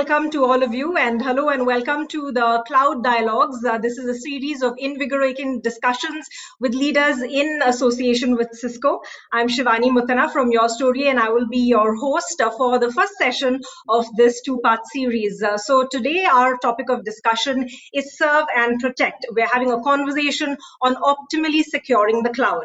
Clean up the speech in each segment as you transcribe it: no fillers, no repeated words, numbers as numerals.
welcome to all of you, and hello and welcome to the Cloud Dialogues. This is a series of invigorating discussions with leaders in association with Cisco. I'm Shivani Mutana from Your Story, and I will be your host for the first session of this two-part series. So today our topic of discussion is Serve and Protect. We're having a conversation on optimally securing the cloud.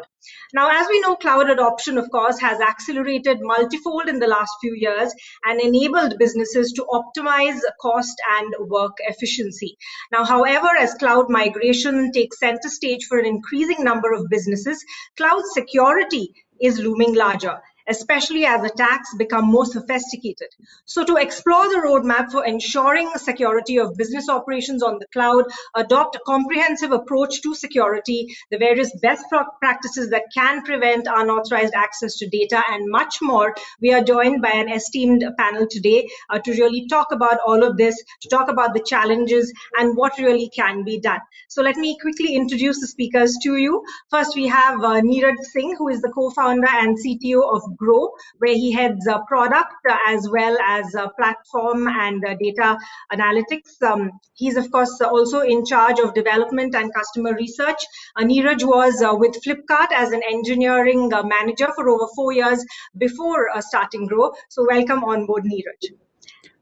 Now, as we know, cloud adoption, of course, has accelerated multifold in the last few years and enabled businesses to optimize cost and work efficiency. Now, however, as cloud migration takes center stage for an increasing number of businesses, cloud security is looming larger, especially as attacks become more sophisticated. So to explore the roadmap for ensuring security of business operations on the cloud, adopt a comprehensive approach to security, the various best practices that can prevent unauthorized access to data, and much more, we are joined by an esteemed panel today to really talk about all of this, to talk about the challenges and what really can be done. So let me quickly introduce the speakers to you. First, we have Neeraj Singh, who is the co-founder and CTO of Grow, where he heads product as well as platform and data analytics. He's, of course, also in charge of development and customer research. Neeraj was with Flipkart as an engineering manager for over 4 years before starting Grow. So welcome on board, Neeraj.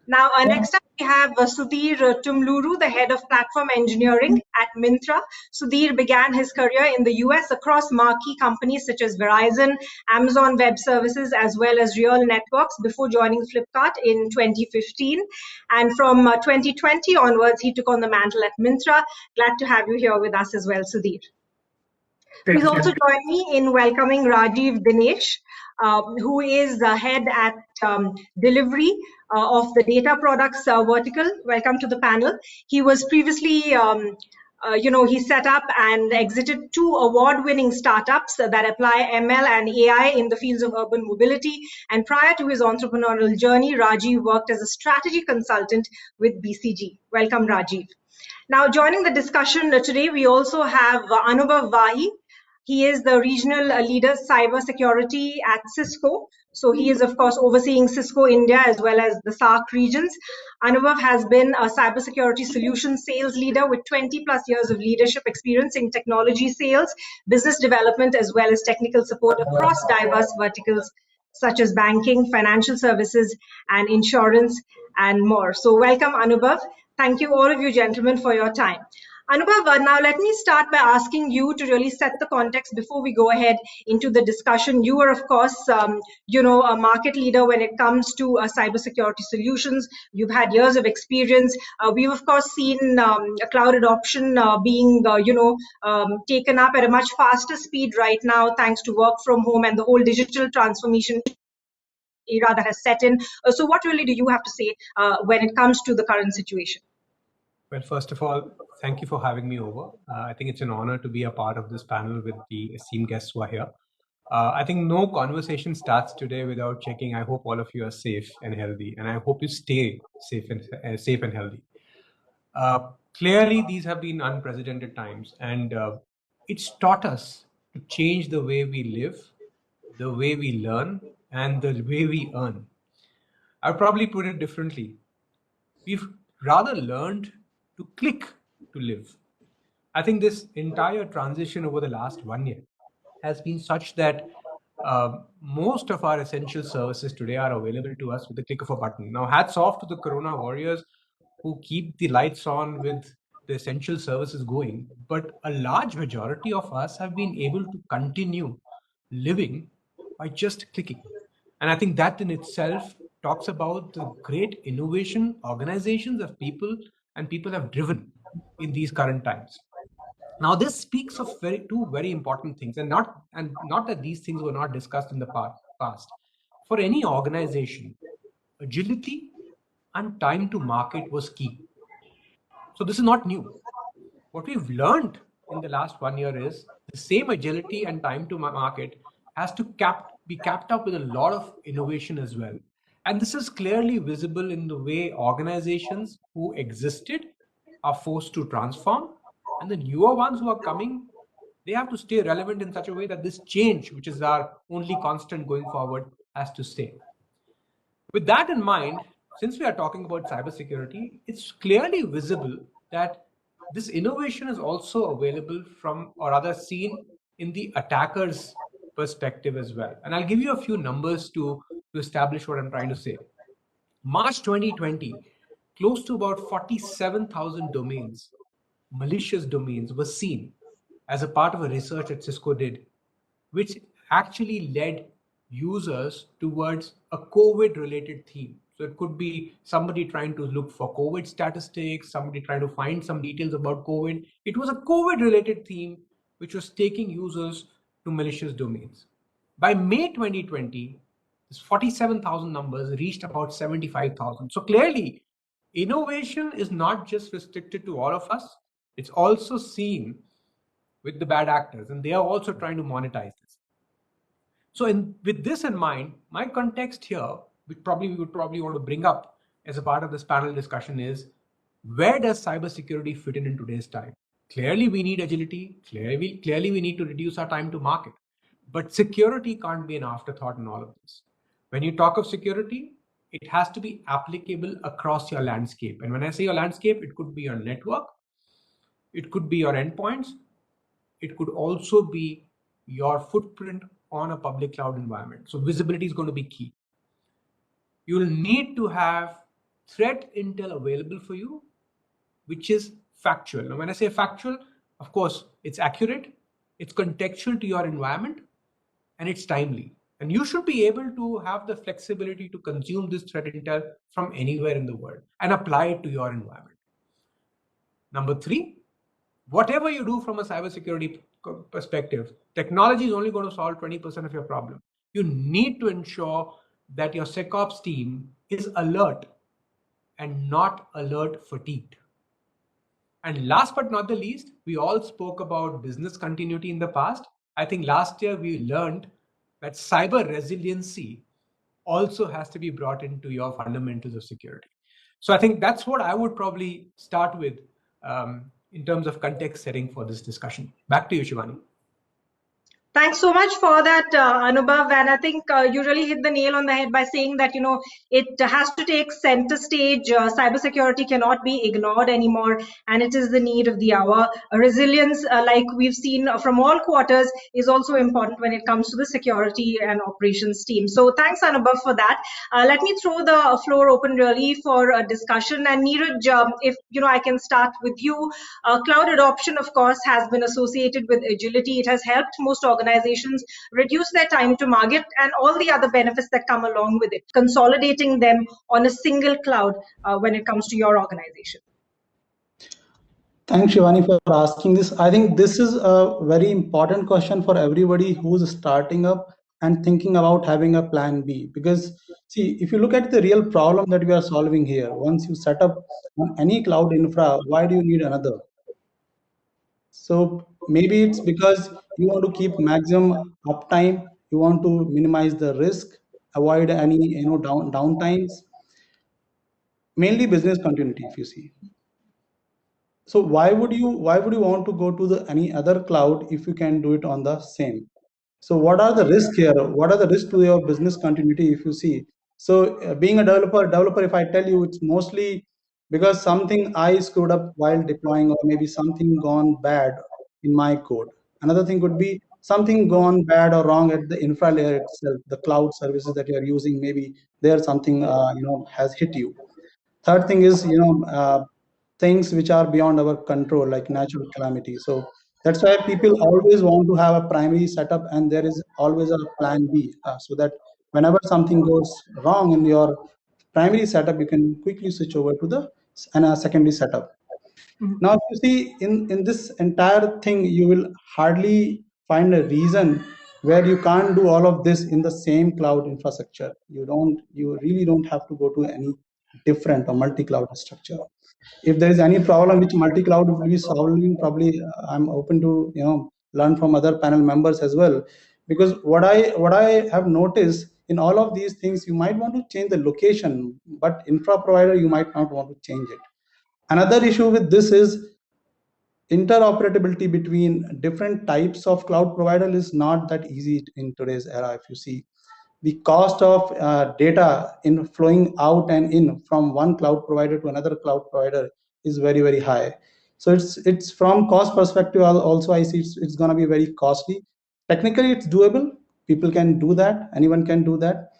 Now, next up, we have Sudhir Tumluru, the head of platform engineering at Myntra. Sudhir began his career in the US across marquee companies such as Verizon, Amazon Web Services, as well as Real Networks before joining Flipkart in 2015. And from 2020 onwards, he took on the mantle at Myntra. Glad to have you here with us as well, Sudhir. Please also join me in welcoming Rajiv Dinesh, who is the head at delivery of the data products vertical. Welcome to the panel. He was previously, he set up and exited 2 award-winning startups that apply ML and AI in the fields of urban mobility. And prior to his entrepreneurial journey, Rajiv worked as a strategy consultant with BCG. Welcome, Rajiv. Now, joining the discussion today, we also have Anubhav Vahi. He is the regional leader cybersecurity at Cisco. So he is, of course, overseeing Cisco India as well as the SAARC regions. Anubhav has been a cybersecurity solution sales leader with 20 plus years of leadership experience in technology sales, business development, as well as technical support across diverse verticals such as banking, financial services, and insurance, and more. So welcome, Anubhav. Thank you, all of you gentlemen, for your time. Anubhav, now let me start by asking you to really set the context before we go ahead into the discussion. You are, of course, a market leader when it comes to cybersecurity solutions. You've had years of experience. We've, of course, seen cloud adoption being, taken up at a much faster speed right now, thanks to work from home and the whole digital transformation era that has set in. So what really do you have to say when it comes to the current situation? Well, first of all, thank you for having me over. I think it's an honor to be a part of this panel with the esteemed guests who are here. I think no conversation starts today without checking. I hope all of you are safe and healthy, and I hope you stay safe and healthy. Clearly, these have been unprecedented times, and it's taught us to change the way we live, the way we learn, and the way we earn. I'll probably put it differently. We've rather learned to click to live. I think this entire transition over the last 1 year has been such that most of our essential services today are available to us with the click of a button. Now, hats off to the Corona warriors who keep the lights on with the essential services going, but a large majority of us have been able to continue living by just clicking. And I think that in itself talks about the great innovation organizations of people and people have driven in these current times. Now, this speaks of two very important things, and not that these things were not discussed in the past. For any organization, agility and time to market was key. So this is not new. What we've learned in the last 1 year is the same agility and time to market has to be capped up with a lot of innovation as well. And this is clearly visible in the way organizations who existed are forced to transform, and the newer ones who are coming, they have to stay relevant in such a way that this change, which is our only constant going forward, has to stay. With that in mind, since we are talking about cybersecurity, it's clearly visible that this innovation is also available from, or rather seen in the attacker's perspective as well. And I'll give you a few numbers to establish what I'm trying to say. March 2020, close to about 47,000 domains, malicious domains, were seen as a part of a research that Cisco did, which actually led users towards a COVID related theme. So it could be somebody trying to look for COVID statistics, somebody trying to find some details about COVID. It was a COVID related theme which was taking users to malicious domains. By May 2020, this 47,000 numbers reached about 75,000. So clearly, innovation is not just restricted to all of us, it's also seen with the bad actors, and they are also trying to monetize this. So, with this in mind, my context here, which we would probably want to bring up as a part of this panel discussion, is where does cybersecurity fit in today's time? Clearly, we need agility. Clearly, we need to reduce our time to market. But security can't be an afterthought in all of this. When you talk of security, it has to be applicable across your landscape. And when I say your landscape, it could be your network, it could be your endpoints, it could also be your footprint on a public cloud environment. So visibility is going to be key. You'll need to have threat intel available for you, which is factual. Now, when I say factual, of course, it's accurate, it's contextual to your environment, and it's timely. And you should be able to have the flexibility to consume this threat intel from anywhere in the world and apply it to your environment. Number three, whatever you do from a cybersecurity perspective, technology is only going to solve 20% of your problem. You need to ensure that your SecOps team is alert and not alert fatigued. And last but not the least, we all spoke about business continuity in the past. I think last year we learned that cyber resiliency also has to be brought into your fundamentals of security. So I think that's what I would probably start with in terms of context setting for this discussion. Back to you, Shivani. Thanks so much for that, Anubhav. And I think you really hit the nail on the head by saying that, it has to take center stage. Cybersecurity cannot be ignored anymore, and it is the need of the hour. Resilience, like we've seen from all quarters, is also important when it comes to the security and operations team. So thanks, Anubhav, for that. Let me throw the floor open really for a discussion. And Neeraj, if I can start with you. Cloud adoption, of course, has been associated with agility. It has helped most organizations reduce their time to market and all the other benefits that come along with it, consolidating them on a single cloud when it comes to your organization. Thanks, Shivani, for asking this. I think this is a very important question for everybody who's starting up and thinking about having a plan B. Because, see, if you look at the real problem that we are solving here, once you set up on any cloud infra, why do you need another? So maybe it's because you want to keep maximum uptime, you want to minimize the risk, avoid any downtimes, mainly business continuity, if you see. So why would you want to go to any other cloud if you can do it on the same? So what are the risks here? What are the risks to your business continuity if you see? So being a developer, if I tell you, it's mostly because something I screwed up while deploying, or maybe something gone bad in my code. Another thing could be something gone bad or wrong at the infra layer itself, the cloud services that you are using. Maybe there something has hit you. Third thing is things which are beyond our control, like natural calamity. So that's why people always want to have a primary setup, and there is always a plan B, so that whenever something goes wrong in your primary setup, you can quickly switch over to the secondary setup. Now, if you see in this entire thing, you will hardly find a reason where you can't do all of this in the same cloud infrastructure. You really don't have to go to any different or multi-cloud structure. If there is any problem which multi-cloud will be solving, probably I'm open to learn from other panel members as well. Because what I have noticed in all of these things, you might want to change the location, but infra provider you might not want to change it. Another issue with this is interoperability between different types of cloud provider is not that easy in today's era. If you see, the cost of data in flowing out and in from one cloud provider to another cloud provider is very, very high. So it's from cost perspective also, I see it's going to be very costly. Technically it's doable, people can do that, anyone can do that,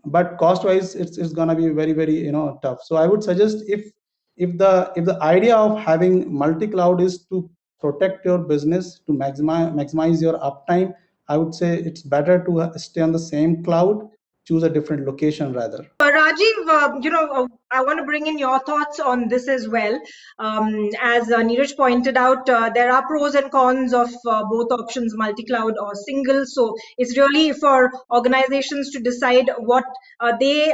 but cost wise it's going to be very, very tough. So I would suggest, if the idea of having multi cloud is to protect your business, to maximize your uptime, I would say it's better to stay on the same cloud, choose a different location rather. Rajiv, I want to bring in your thoughts on this as well. As Neeraj pointed out, there are pros and cons of both options, multi-cloud or single. So it's really for organizations to decide what they,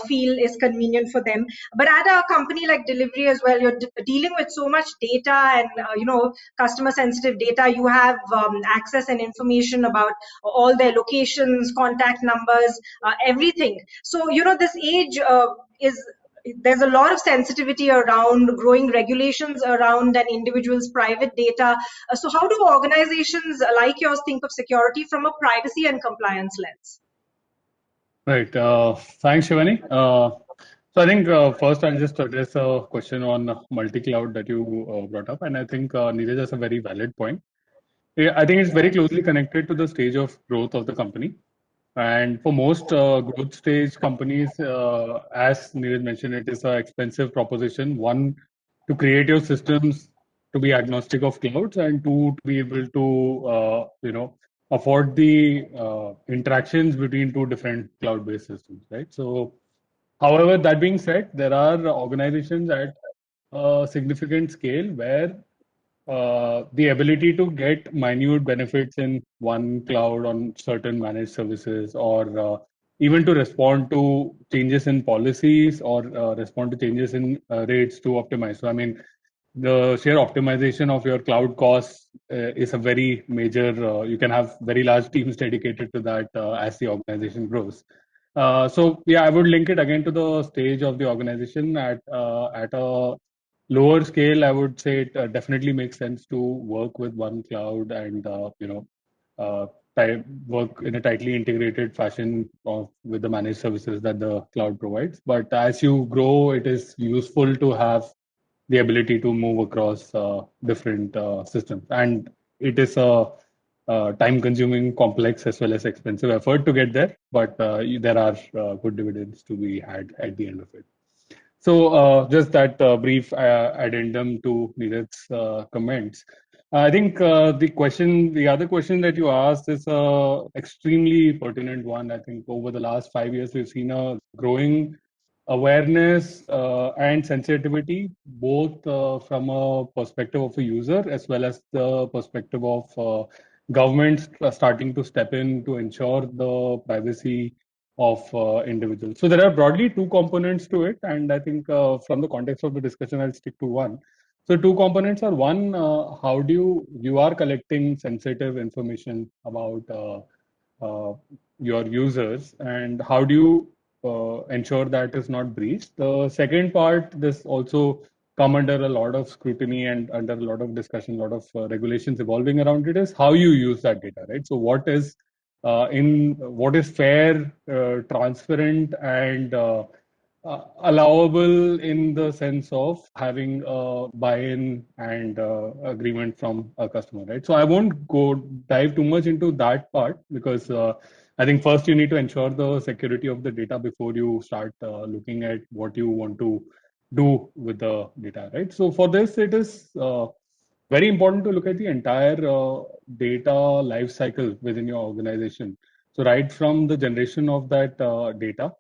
feel is convenient for them. But at a company like Delhivery as well, you're dealing with so much data and, customer-sensitive data. You have access and information about all their locations, contact numbers, everything. So, this age there's a lot of sensitivity around growing regulations around an individual's private data. So how do organizations like yours think of security from a privacy and compliance lens? Right. Thanks, Shivani. So I think first I'll just address a question on multi-cloud that you brought up. And I think Neeraj has a very valid point. I think it's very closely connected to the stage of growth of the company. And for most growth stage companies, as Neeraj mentioned, it is an expensive proposition. One, to create your systems to be agnostic of clouds, and two, to be able to afford the interactions between two different cloud-based systems, right? So, however, that being said, there are organizations at a significant scale where the ability to get minute benefits in one cloud on certain managed services, or even to respond to changes in policies, or respond to changes in rates to optimize. So, I mean, the sheer optimization of your cloud costs is a very major, you can have very large teams dedicated to that as the organization grows. So yeah, I would link it again to the stage of the organization. At a lower scale, I would say it definitely makes sense to work with one cloud and work in a tightly integrated fashion with the managed services that the cloud provides. But as you grow, it is useful to have the ability to move across different systems, and it is a time-consuming, complex, as well as expensive effort to get there. But there are good dividends to be had at the end of it. So just that brief addendum to Neeraj's comments. I think the other question that you asked is a extremely pertinent one. I think over the last 5 years, we've seen a growing awareness and sensitivity, both from a perspective of a user as well as the perspective of governments starting to step in to ensure the privacy of individuals. So there are broadly two components to it, and I think from the context of the discussion, I'll stick to one. So two components are, one, how do you are collecting sensitive information about your users, and how do you ensure that is not breached. The second part, this also come under a lot of scrutiny and under a lot of discussion, a lot of regulations evolving around it, is how you use that data, right? So what is what is fair, transparent, and allowable in the sense of having a buy-in and agreement from a customer, right? So I won't dive too much into that part, because I think first you need to ensure the security of the data before you start looking at what you want to do with the data, right? So for this, it is very important to look at the entire data life cycle within your organization. So right from the generation of that data,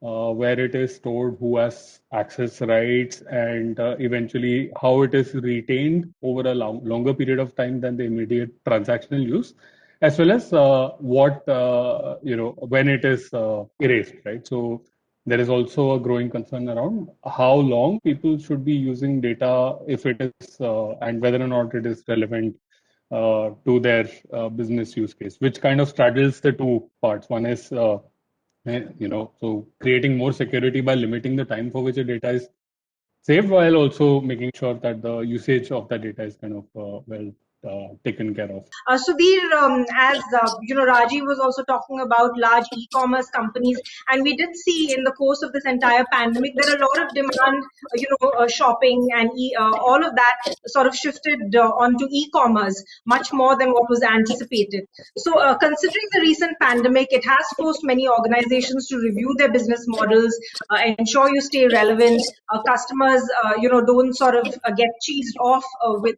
where it is stored, who has access rights, and eventually how it is retained over a longer period of time than the immediate transactional use, as well as what when it is erased, right? So there is also a growing concern around how long people should be using data, if it is and whether or not it is relevant to their business use case, which kind of straddles the two parts. One is so creating more security by limiting the time for which the data is saved, while also making sure that the usage of the data is kind of well taken care of? Sudhir, as Rajiv was also talking about large e-commerce companies, and we did see in the course of this entire pandemic that a lot of demand, shopping and all of that sort of shifted onto e-commerce much more than what was anticipated. So, considering the recent pandemic, it has forced many organizations to review their business models, ensure you stay relevant, customers, don't sort of get cheesed off with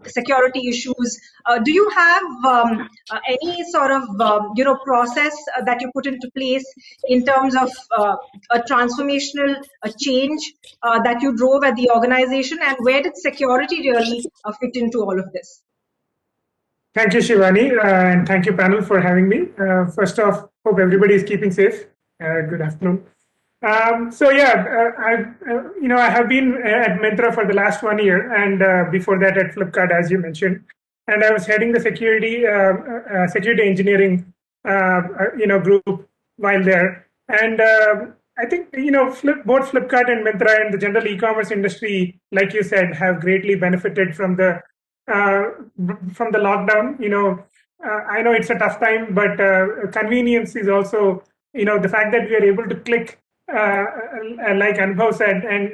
security issues. Do you have any sort of process that you put into place in terms of a transformational change that you drove at the organization, and where did security really fit into all of this? Thank you, Shivani, and thank you, panel, for having me. First off, hope everybody is keeping safe. Good afternoon. I have been at Myntra for the last 1 year, and before that at Flipkart, as you mentioned. And I was heading the security engineering, group while there. And I think both Flipkart and Myntra and the general e-commerce industry, like you said, have greatly benefited from the lockdown. I know it's a tough time, but convenience is also, the fact that we are able to click, like Anubhav said, and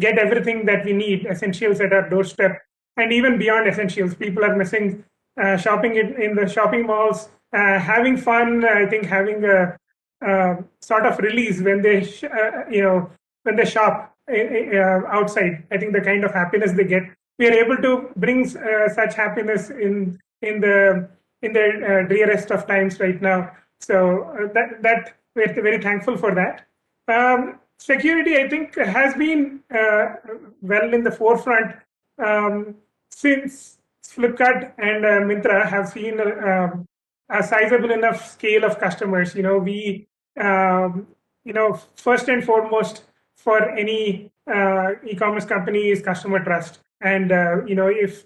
get everything that we need, essentials at our doorstep, and even beyond essentials. People are missing shopping in the shopping malls, having fun. I think having a sort of release when they when they shop outside. I think the kind of happiness they get, we are able to bring such happiness in the dearest of times right now. So that we're very thankful for that. Security, I think, has been well in the forefront since Flipkart and Myntra have seen a sizable enough scale of customers. We first and foremost for any e-commerce company is customer trust. And if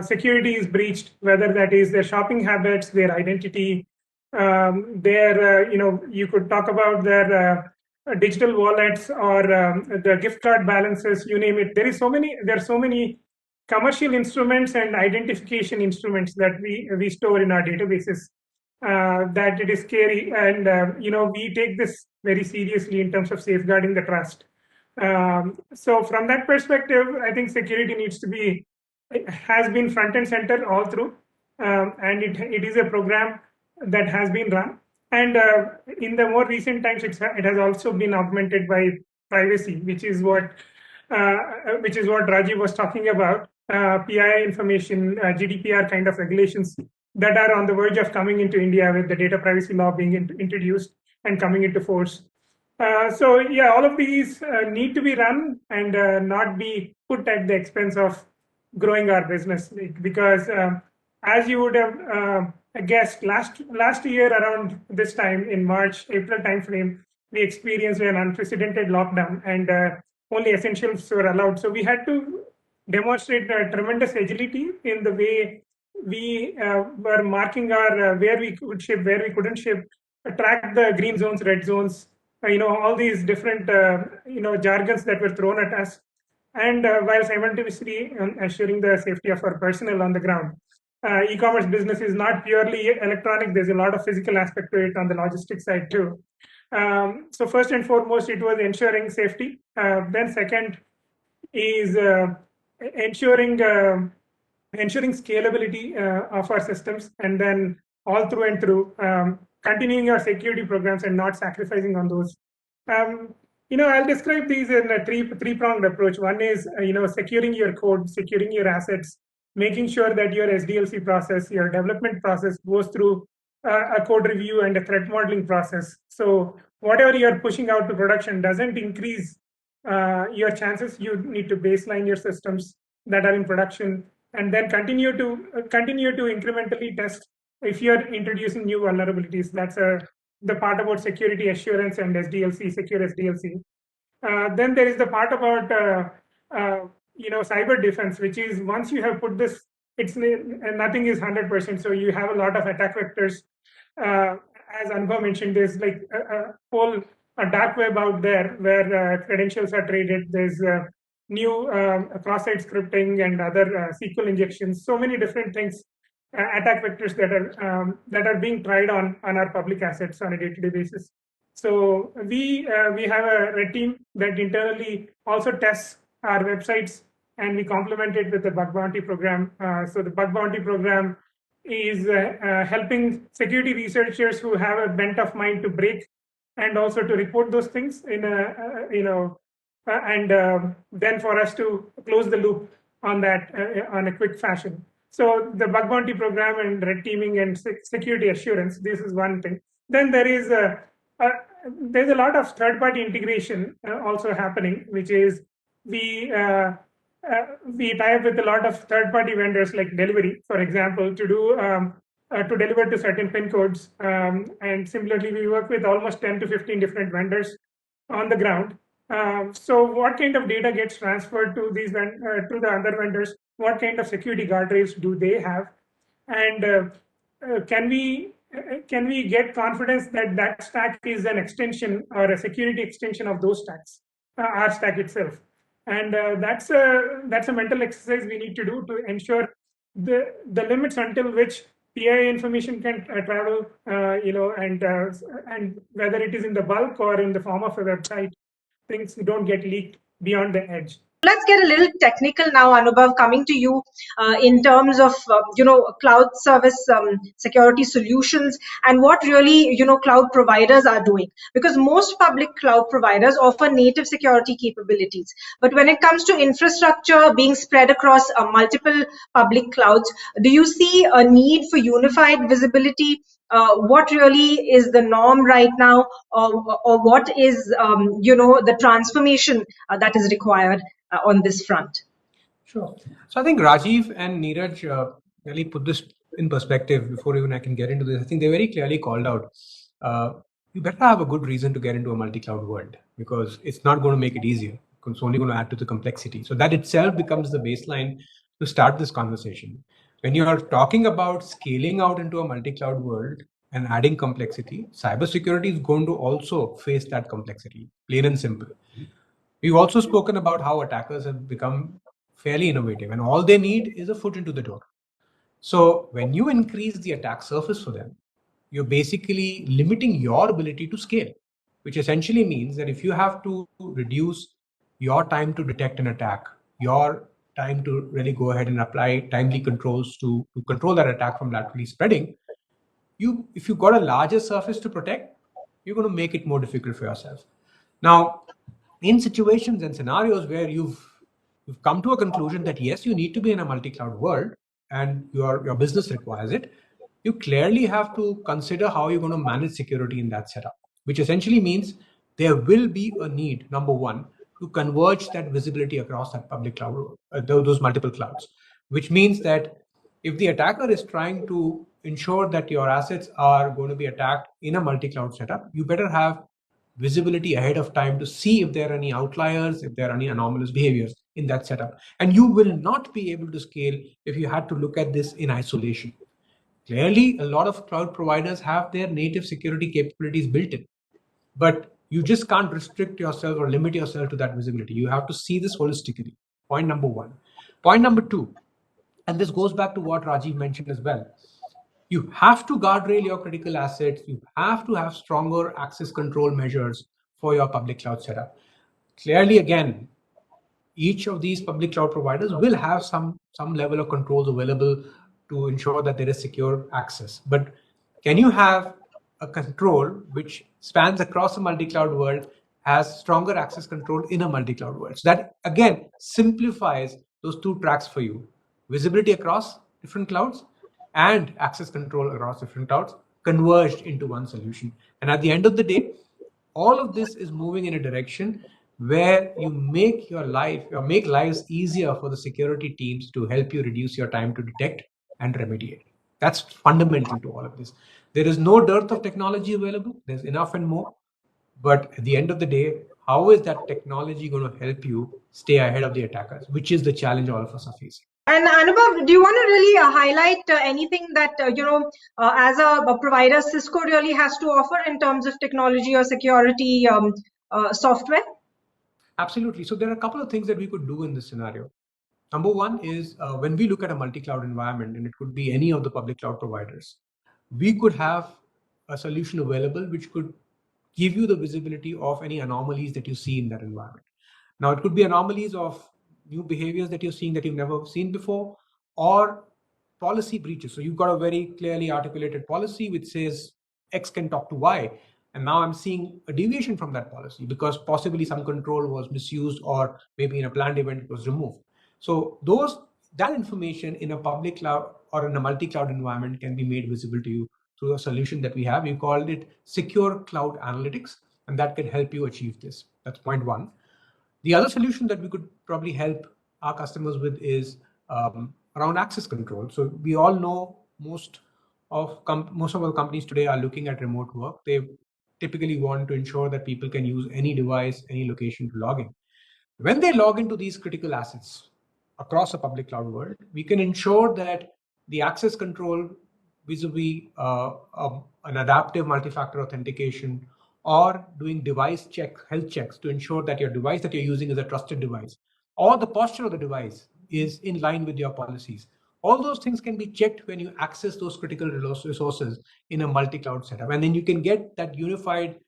security is breached, whether that is their shopping habits, their identity, you could talk about their digital wallets or the gift card balances, you name it. There are so many commercial instruments and identification instruments that we store in our databases that it is scary. And we take this very seriously in terms of safeguarding the trust. So from that perspective, I think security has been front and center all through, and it is a program that has been run. And in the more recent times, it has also been augmented by privacy, which is what Rajiv was talking about. PII information, GDPR kind of regulations that are on the verge of coming into India, with the data privacy law being introduced and coming into force. All of these need to be run and not be put at the expense of growing our business, because as you would have guessed, last year around this time in March-April timeframe, we experienced an unprecedented lockdown, and only essentials were allowed. So we had to demonstrate tremendous agility in the way we were marking our where we could ship, where we couldn't ship, track the green zones, red zones, all these different jargons that were thrown at us, and while simultaneously assuring the safety of our personnel on the ground. E-commerce business is not purely electronic. There's a lot of physical aspect to it on the logistics side too. So first and foremost, it was ensuring safety. Then second is ensuring scalability of our systems, and then all through and through continuing our security programs and not sacrificing on those. I'll describe these in a three-pronged approach. One is securing your code, securing your assets, making sure that your SDLC process, your development process goes through a code review and a threat modeling process. So whatever you're pushing out to production doesn't increase your chances. You need to baseline your systems that are in production, and then continue to incrementally test if you're introducing new vulnerabilities. That's the part about security assurance and SDLC, secure SDLC. Then there is the part about cyber defense, which is once you have put this, nothing is 100%. So you have a lot of attack vectors. As Anubhav mentioned, there's like a whole dark web out there where credentials are traded. There's new cross-site scripting and other SQL injections, so many different things, attack vectors that are being tried on our public assets on a day-to-day basis. So we have a red team that internally also tests our websites, and we complement it with the bug bounty program. So the bug bounty program is helping security researchers who have a bent of mind to break and also to report those things in a then for us to close the loop on that on a quick fashion. So the bug bounty program and red teaming and security assurance, this is one thing. Then there's a lot of third-party integration also happening, which is we tie up with a lot of third-party vendors like delivery, for example, to do to deliver to certain pin codes. And similarly, we work with almost 10 to 15 different vendors on the ground. So what kind of data gets transferred to these to the other vendors? What kind of security guardrails do they have? And can we get confidence that that stack is an extension or a security extension of those stacks, our stack itself? And that's a mental exercise we need to do to ensure the limits until which PII information can travel, and whether it is in the bulk or in the form of a website, things don't get leaked beyond the edge. Let's get a little technical now, Anubhav, coming to you in terms of, cloud service security solutions and what really, cloud providers are doing. Because most public cloud providers offer native security capabilities. But when it comes to infrastructure being spread across multiple public clouds, do you see a need for unified visibility? What really is the norm right now, or what is, the transformation that is required on this front? Sure. So I think Rajiv and Neeraj really put this in perspective before even I can get into this. I think they very clearly called out, you better have a good reason to get into a multi-cloud world, because it's not going to make it easier. It's only going to add to the complexity. So that itself becomes the baseline to start this conversation. When you are talking about scaling out into a multi-cloud world and adding complexity, cybersecurity is going to also face that complexity, plain and simple. We've also spoken about how attackers have become fairly innovative, and all they need is a foot into the door. So when you increase the attack surface for them, you're basically limiting your ability to scale, which essentially means that if you have to reduce your time to detect an attack, your time to really go ahead and apply timely controls to control that attack from laterally spreading, if you've got a larger surface to protect, you're going to make it more difficult for yourself. Now, in situations and scenarios where you've come to a conclusion that yes, you need to be in a multi-cloud world and your business requires it, you clearly have to consider how you're going to manage security in that setup, which essentially means there will be a need, number one, to converge that visibility across that public cloud, those multiple clouds, which means that if the attacker is trying to ensure that your assets are going to be attacked in a multi-cloud setup, you better have visibility ahead of time to see if there are any outliers, if there are any anomalous behaviors in that setup. And you will not be able to scale if you had to look at this in isolation. Clearly, a lot of cloud providers have their native security capabilities built in, but you just can't restrict yourself or limit yourself to that visibility. You have to see this holistically. Point number one. Point number two, and this goes back to what Rajiv mentioned as well. You have to guardrail your critical assets. You have to have stronger access control measures for your public cloud setup. Clearly, again, each of these public cloud providers will have some level of controls available to ensure that there is secure access. But can you have a control which spans across a multi-cloud world, has stronger access control in a multi-cloud world? So that, again, simplifies those two tracks for you. Visibility across different clouds and access control across different clouds converged into one solution. And at the end of the day, all of this is moving in a direction where you make lives easier for the security teams to help you reduce your time to detect and remediate. That's fundamental to all of this. There is no dearth of technology available. There's enough and more. But at the end of the day, how is that technology going to help you stay ahead of the attackers, which is the challenge all of us are facing. And Anubhav, do you want to really highlight anything that, as a provider, Cisco really has to offer in terms of technology or security software? Absolutely. So there are a couple of things that we could do in this scenario. Number one is when we look at a multi-cloud environment, and it could be any of the public cloud providers, we could have a solution available which could give you the visibility of any anomalies that you see in that environment. Now, it could be anomalies of new behaviors that you're seeing that you've never seen before, or policy breaches. So you've got a very clearly articulated policy which says X can talk to Y. And now I'm seeing a deviation from that policy because possibly some control was misused, or maybe in a planned event it was removed. So that information in a public cloud or in a multi-cloud environment can be made visible to you through a solution that we have. We called it Secure Cloud Analytics, and that can help you achieve this. That's point one. The other solution that we could probably help our customers with is around access control. So we all know most of our companies today are looking at remote work. They typically want to ensure that people can use any device, any location to log in. When they log into these critical assets across a public cloud world, we can ensure that the access control vis-a-vis an adaptive multi-factor authentication, or doing device health checks to ensure that your device that you're using is a trusted device, or the posture of the device is in line with your policies. All those things can be checked when you access those critical resources in a multi-cloud setup. And then you can get that unified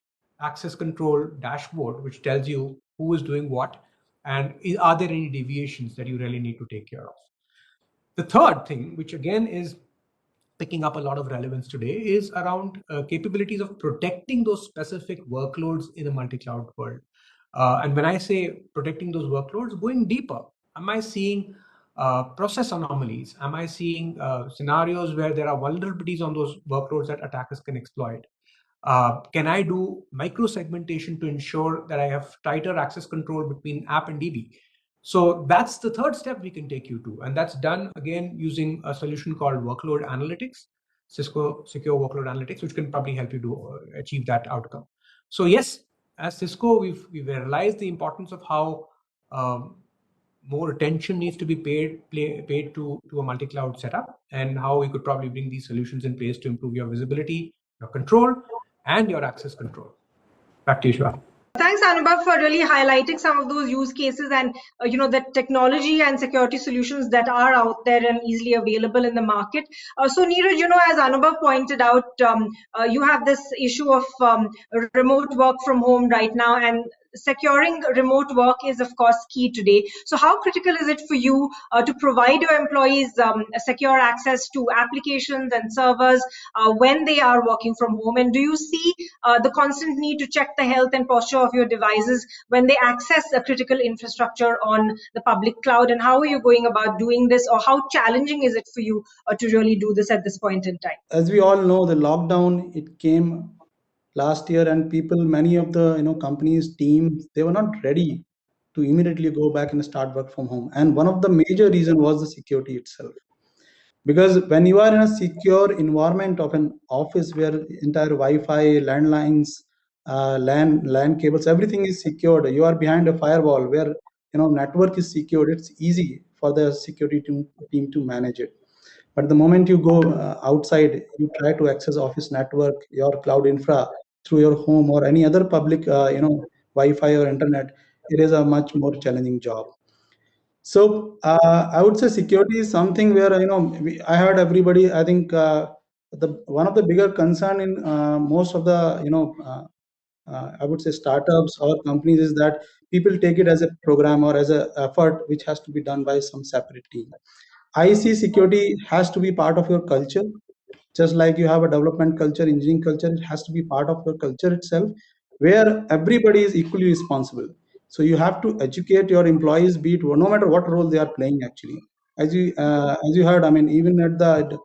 access control dashboard, which tells you who is doing what, and are there any deviations that you really need to take care of. The third thing, which again is picking up a lot of relevance today, is around capabilities of protecting those specific workloads in a multi-cloud world. And when I say protecting those workloads, going deeper, am I seeing process anomalies? Am I seeing scenarios where there are vulnerabilities on those workloads that attackers can exploit? Can I do micro-segmentation to ensure that I have tighter access control between app and DB? So that's the third step we can take you to. And that's done, again, using a solution called Workload Analytics, Cisco Secure Workload Analytics, which can probably help you achieve that outcome. So yes, as Cisco, we've realized the importance of how more attention needs to be paid to a multi-cloud setup, and how we could probably bring these solutions in place to improve your visibility, your control, and your access control. Back to you, Shiva. Thanks, Anubhav, for really highlighting some of those use cases and the technology and security solutions that are out there and easily available in the market. So Neeraj, as Anubhav pointed out, you have this issue of remote work from home right now, and securing remote work is of course key today. So how critical is it for you to provide your employees secure access to applications and servers when they are working from home? And do you see the constant need to check the health and posture of your devices when they access a critical infrastructure on the public cloud? And how are you going about doing this, or how challenging is it for you to really do this at this point in time? As we all know, the lockdown, it came last year, and many of the companies, teams, they were not ready to immediately go back and start work from home. And one of the major reason was the security itself. Because when you are in a secure environment of an office where entire Wi-Fi, landlines, LAN cables, everything is secured, you are behind a firewall where network is secured, it's easy for the security team to manage it. But the moment you go outside, you try to access office network, your cloud infra through your home or any other public Wi-Fi or internet, it is a much more challenging job. So I would say security is something where I heard everybody. I think one of the bigger concern in most of the I would say startups or companies is that people take it as a program or as an effort which has to be done by some separate team. I see security has to be part of your culture. Just like you have a development culture, engineering culture, it has to be part of your culture itself, where everybody is equally responsible. So you have to educate your employees, be it no matter what role they are playing. Actually, as you heard, I mean, even at the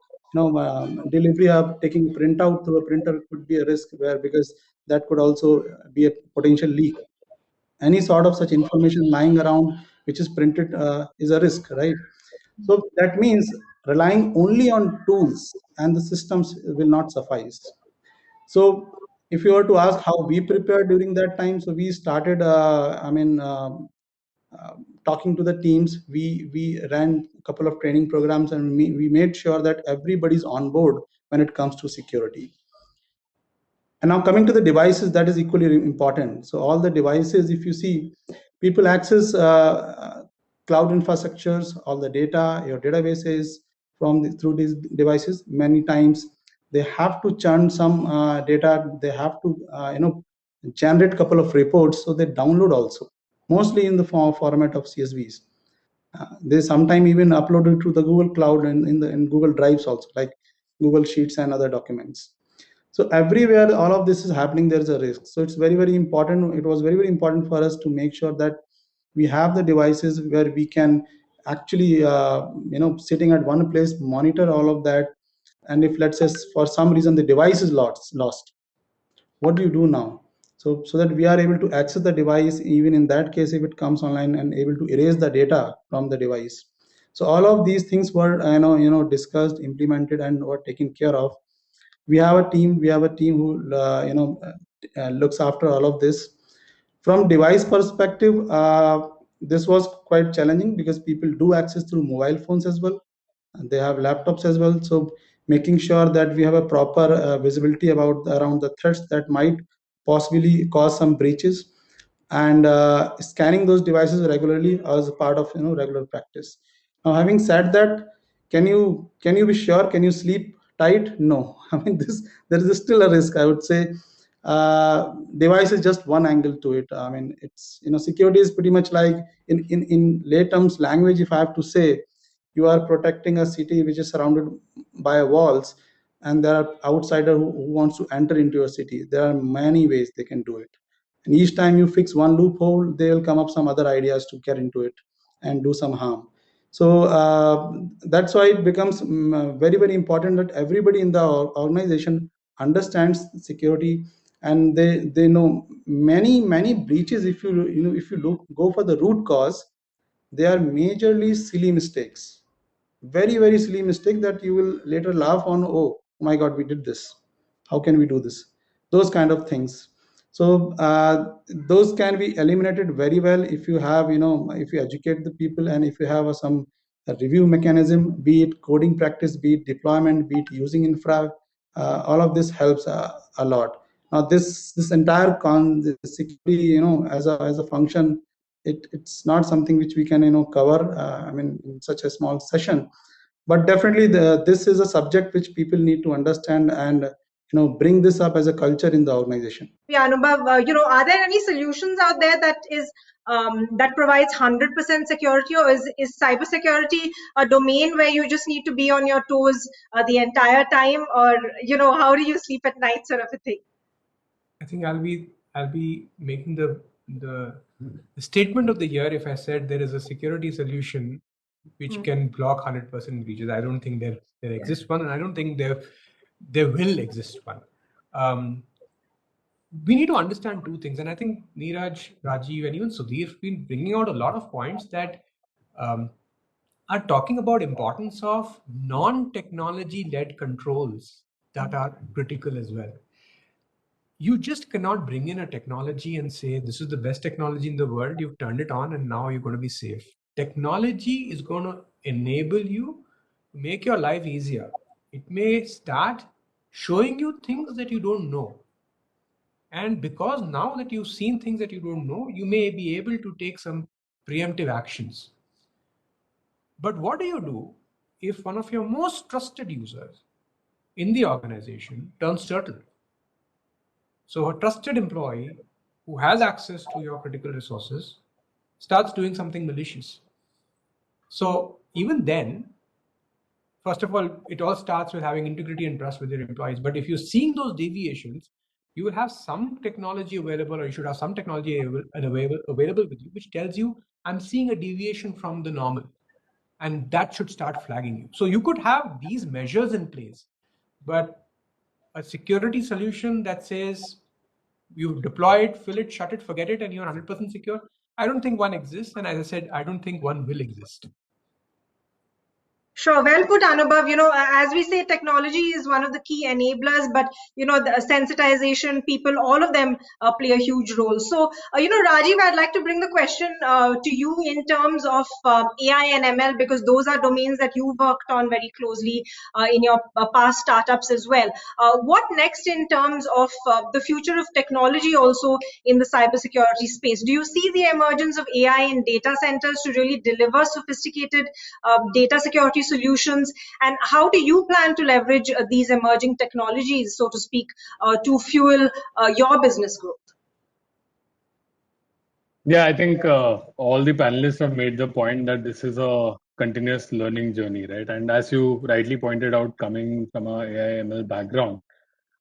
delivery of taking printout through a printer could be a risk, because that could also be a potential leak. Any sort of such information lying around which is printed is a risk, right? So that means relying only on tools and the systems will not suffice. So if you were to ask how we prepared during that time, so we started, talking to the teams. We ran a couple of training programs, and we made sure that everybody's on board when it comes to security. And now coming to the devices, that is equally important. So all the devices, if you see, People access cloud infrastructures, all the data, your databases through these devices. Many times they have to churn some data. They have to generate a couple of reports, so they download also, mostly in the format of CSVs. They sometimes even upload it to the Google Cloud and in Google Drives also, like Google Sheets and other documents. So everywhere all of this is happening, there's a risk. So it's very, very important. It was very, very important for us to make sure that we have the devices where we can actually sitting at one place, monitor all of that. And if, let's say, for some reason the device is lost, what do you do now? So that we are able to access the device, even in that case, if it comes online, and able to erase the data from the device. So all of these things were discussed, implemented, and were taken care of. We have a team who looks after all of this. From device perspective, this was quite challenging because people do access through mobile phones as well, and they have laptops as well. So making sure that we have a proper visibility around the threats that might possibly cause some breaches, and scanning those devices regularly as a part of regular practice. Now, having said that, can you be sure? Can you sleep tight? No. I mean, there is still a risk, I would say. Device is just one angle to it. I mean, it's security is pretty much like in lay terms language, if I have to say, you are protecting a city which is surrounded by walls, and there are outsider who wants to enter into your city. There are many ways they can do it, and each time you fix one loophole, they'll come up some other ideas to get into it and do some harm. So that's why it becomes very, very important that everybody in the organization understands security, and they know many breaches. If you go for the root cause, they are majorly silly mistakes, very, very silly mistake that you will later laugh on. Oh my God, we did this. How can we do this? Those kind of things. So those can be eliminated very well if you have, if you educate the people, and if you have some review mechanism, be it coding practice, be it deployment, be it using infra. All of this helps a lot. Now, this entire security, as a function, it's not something which we can cover. I mean, in such a small session, but definitely this is a subject which people need to understand, and bring this up as a culture in the organization. Yeah, Anubhav, are there any solutions out there that provides 100% security, or is cybersecurity a domain where you just need to be on your toes the entire time, or how do you sleep at night, sort of a thing? I think I'll be making the statement of the year if I said there is a security solution which can block 100% breaches. I don't think there exists one, and I don't think there will exist one. We need to understand two things, and I think Neeraj, Rajiv, and even Sudhir have been bringing out a lot of points that are talking about importance of non-technology led controls that are critical as well. You just cannot bring in a technology and say, this is the best technology in the world, you've turned it on, and now you're going to be safe. Technology is going to enable you to make your life easier. It may start showing you things that you don't know. And because now that you've seen things that you don't know, you may be able to take some preemptive actions. But what do you do if one of your most trusted users in the organization turns turtle? So a trusted employee who has access to your critical resources starts doing something malicious. So even then, first of all, it all starts with having integrity and trust with your employees. But if you're seeing those deviations, you will have some technology available, or you should have some technology available with you, which tells you, I'm seeing a deviation from the normal. And that should start flagging you. So you could have these measures in place, but a security solution that says you deploy it, fill it, shut it, forget it, and you're 100% secure, I don't think one exists. And as I said, I don't think one will exist. Sure, well put, Anubhav. As we say, technology is one of the key enablers, but the sensitization, people, all of them play a huge role. So, Rajiv, I'd like to bring the question to you in terms of AI and ML, because those are domains that you've worked on very closely in your past startups as well. What next in terms of the future of technology also in the cybersecurity space? Do you see the emergence of AI in data centers to really deliver sophisticated data security solutions, and how do you plan to leverage these emerging technologies, so to speak, to fuel your business growth? Yeah, I think all the panelists have made the point that this is a continuous learning journey, right? And as you rightly pointed out, coming from a AI ML background,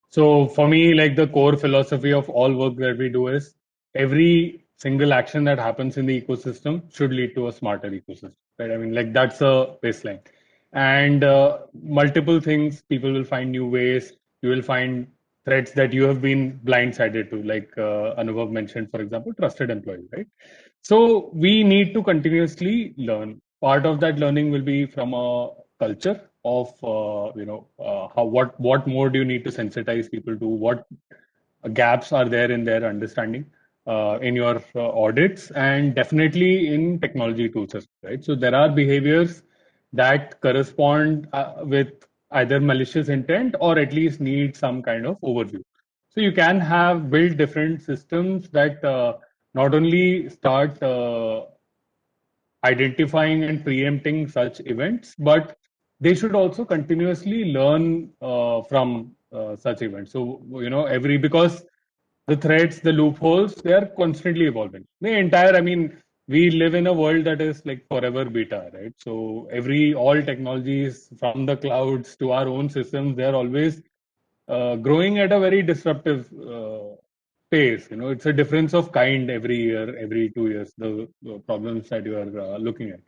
so for me, like the core philosophy of all work that we do is every single action that happens in the ecosystem should lead to a smarter ecosystem, right? I mean, like that's a baseline. And multiple things, people will find new ways. You will find threats that you have been blindsided to, like Anubhav mentioned, for example, trusted employee, right? So we need to continuously learn. Part of that learning will be from a culture of how what more do you need to sensitize people to, what gaps are there in their understanding in your audits, and definitely in technology tools as well, right? So there are behaviors that correspond with either malicious intent or at least need some kind of overview. So you can have build different systems that not only start identifying and preempting such events, but they should also continuously learn from such events. So, because the threats, the loopholes, they are constantly evolving. I mean, we live in a world that is like forever beta, right? So all technologies from the clouds to our own systems, they are always growing at a very disruptive pace. It's a difference of kind every year, every 2 years, the problems that you are looking at.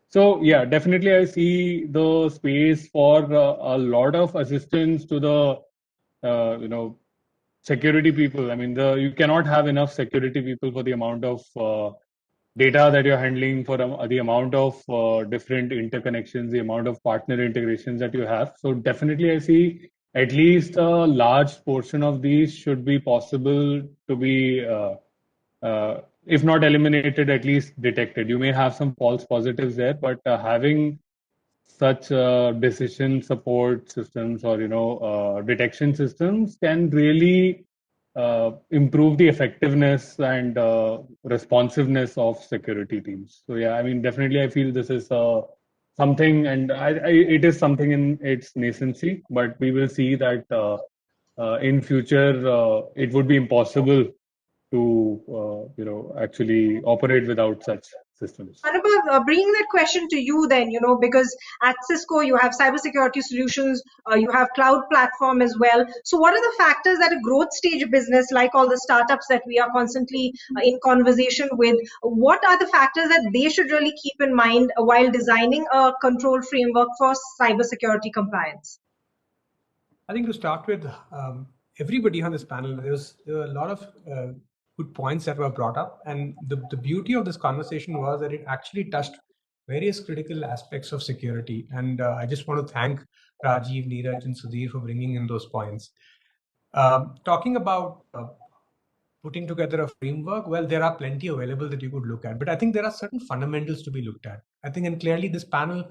So yeah, definitely I see the space for a lot of assistance to the, security people. I mean, you cannot have enough security people for the amount of data that you're handling, for the amount of different interconnections, the amount of partner integrations that you have. So definitely I see at least a large portion of these should be possible to be, if not eliminated, at least detected. You may have some false positives there, but having such decision support systems or detection systems can really improve the effectiveness and responsiveness of security teams. So yeah, I mean, definitely I feel this is something, and it is something in its nascency, but we will see that in future it would be impossible to actually operate without such systems. Anubhav, bringing that question to you then, because at Cisco you have cybersecurity solutions, you have cloud platform as well. So what are the factors that a growth stage business, like all the startups that we are constantly in conversation with, what are the factors that they should really keep in mind while designing a control framework for cybersecurity compliance? I think to start with, everybody on this panel, there were a lot of good points that were brought up. And the beauty of this conversation was that it actually touched various critical aspects of security. And I just want to thank Rajiv, Neeraj, and Sudhir for bringing in those points. Talking about putting together a framework, well, there are plenty available that you could look at. But I think there are certain fundamentals to be looked at. I think, and clearly this panel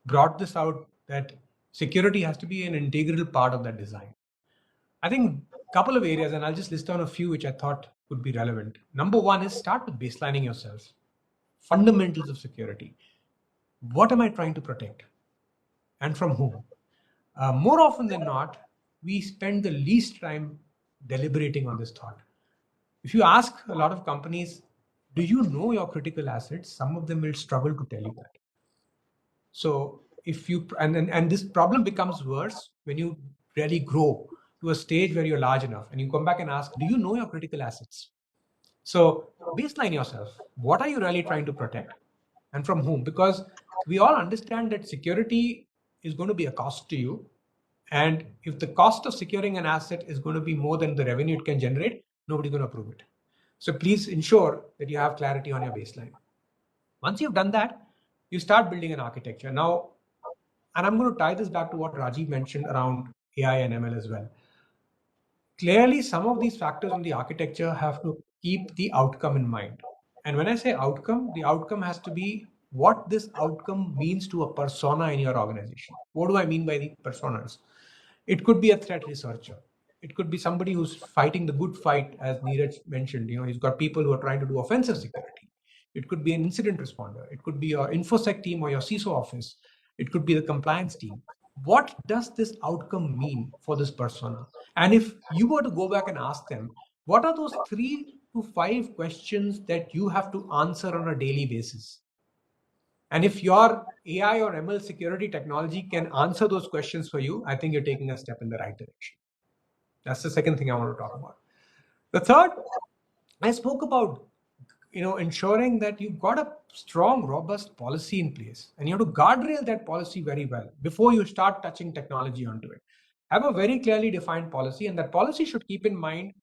brought this out, that security has to be an integral part of that design. I think a couple of areas, and I'll just list down a few which I thought would be relevant. Number one is start with baselining yourself. Fundamentals of security. What am I trying to protect? And from whom? More often than not, we spend the least time deliberating on this thought. If you ask a lot of companies, do you know your critical assets? Some of them will struggle to tell you that. So if you, and this problem becomes worse when you really grow to a stage where you're large enough and you come back and ask, do you know your critical assets? So baseline yourself. What are you really trying to protect and from whom? Because we all understand that security is going to be a cost to you. And if the cost of securing an asset is going to be more than the revenue it can generate, nobody's going to approve it. So please ensure that you have clarity on your baseline. Once you've done that, you start building an architecture. Now, and I'm going to tie this back to what Rajiv mentioned around AI and ML as well. Clearly, some of these factors in the architecture have to keep the outcome in mind. And when I say outcome, the outcome has to be what this outcome means to a persona in your organization. What do I mean by the personas? It could be a threat researcher. It could be somebody who's fighting the good fight, as Neeraj mentioned. He's got people who are trying to do offensive security. It could be an incident responder. It could be your InfoSec team or your CISO office. It could be the compliance team. What does this outcome mean for this persona? And if you were to go back and ask them, what are those 3 to 5 questions that you have to answer on a daily basis? And if your AI or ML security technology can answer those questions for you, I think you're taking a step in the right direction. That's the second thing I want to talk about. The third, I spoke about ensuring that you've got a strong, robust policy in place, and you have to guardrail that policy very well before you start touching technology onto it. Have a very clearly defined policy, and that policy should keep in mind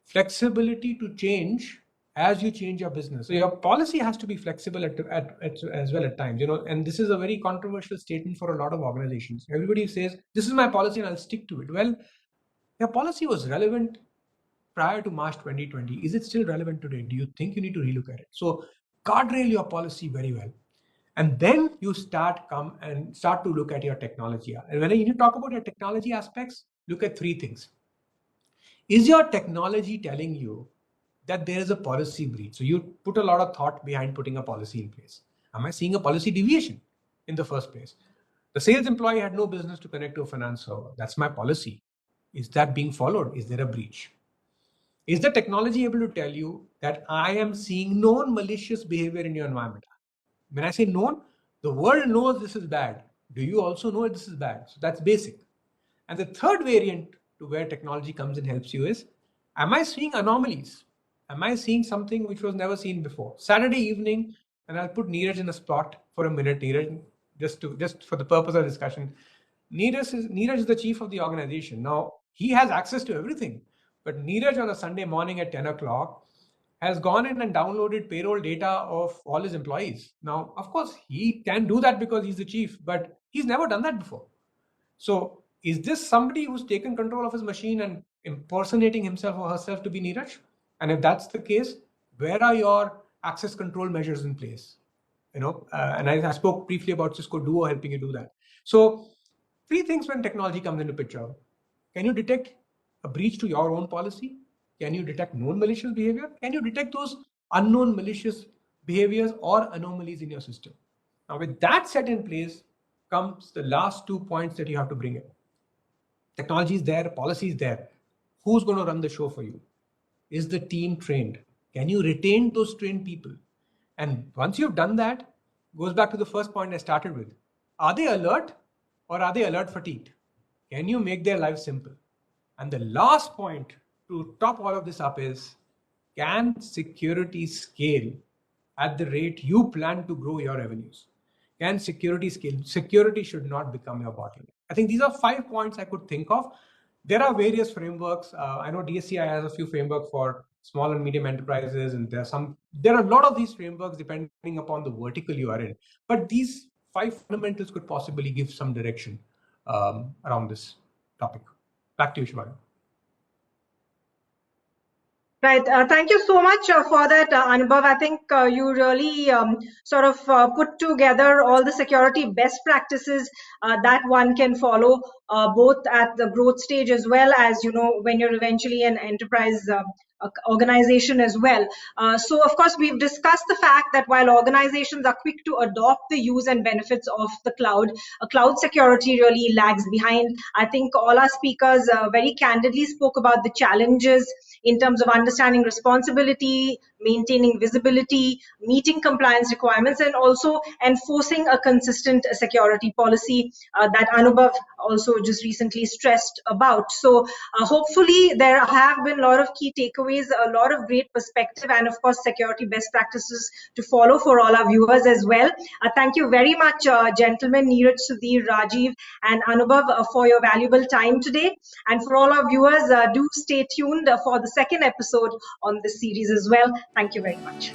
flexibility to change as you change your business. So your policy has to be flexible as well at times, and this is a very controversial statement for a lot of organizations. Everybody says, this is my policy and I'll stick to it. Well, your policy was relevant prior to March 2020. Is it still relevant today? Do you think you need to relook at it? So guardrail your policy very well. And then you start to look at your technology. And when you talk about your technology aspects, look at 3 things. Is your technology telling you that there is a policy breach? So you put a lot of thought behind putting a policy in place. Am I seeing a policy deviation in the first place? The sales employee had no business to connect to a finance server. That's my policy. Is that being followed? Is there a breach? Is the technology able to tell you that I am seeing known malicious behavior in your environment? When I say known, the world knows this is bad. Do you also know this is bad? So that's basic. And the third variant to where technology comes and helps you is, am I seeing anomalies? Am I seeing something which was never seen before? Saturday evening, and I'll put Neeraj in a spot for a minute, Neeraj, just for the purpose of discussion. Neeraj is the chief of the organization. Now, he has access to everything. But Neeraj on a Sunday morning at 10 o'clock has gone in and downloaded payroll data of all his employees. Now, of course, he can do that because he's the chief, but he's never done that before. So is this somebody who's taken control of his machine and impersonating himself or herself to be Neeraj? And if that's the case, where are your access control measures in place? And I spoke briefly about Cisco Duo helping you do that. So 3 things when technology comes into picture. Can you detect a breach to your own policy? Can you detect known malicious behavior? Can you detect those unknown malicious behaviors or anomalies in your system? Now, with that set in place comes the last 2 points that you have to bring in. Technology is there, policy is there. Who's going to run the show for you? Is the team trained? Can you retain those trained people? And once you've done that, goes back to the first point I started with. Are they alert or are they alert fatigued? Can you make their lives simple? And the last point to top all of this up is, can security scale at the rate you plan to grow your revenues? Can security scale? Security should not become your bottleneck. I think these are 5 points I could think of. There are various frameworks. I know DSCI has a few frameworks for small and medium enterprises, and there are a lot of these frameworks depending upon the vertical you are in. But these 5 fundamentals could possibly give some direction around this topic. Back to you, Shivani. Right. Thank you so much for that, Anubhav. I think you really sort of put together all the security best practices that one can follow, both at the growth stage as well as, when you're eventually an enterprise organization as well. So, of course, we've discussed the fact that while organizations are quick to adopt the use and benefits of the cloud, cloud security really lags behind. I think all our speakers very candidly spoke about the challenges in terms of understanding responsibility, maintaining visibility, meeting compliance requirements, and also enforcing a consistent security policy that Anubhav also just recently stressed about. So hopefully there have been a lot of key takeaways, a lot of great perspective, and of course security best practices to follow for all our viewers as well. Thank you very much, gentlemen, Neeraj, Sudhir, Rajiv, and Anubhav for your valuable time today. And for all our viewers, do stay tuned for the second episode on this series as well. Thank you very much.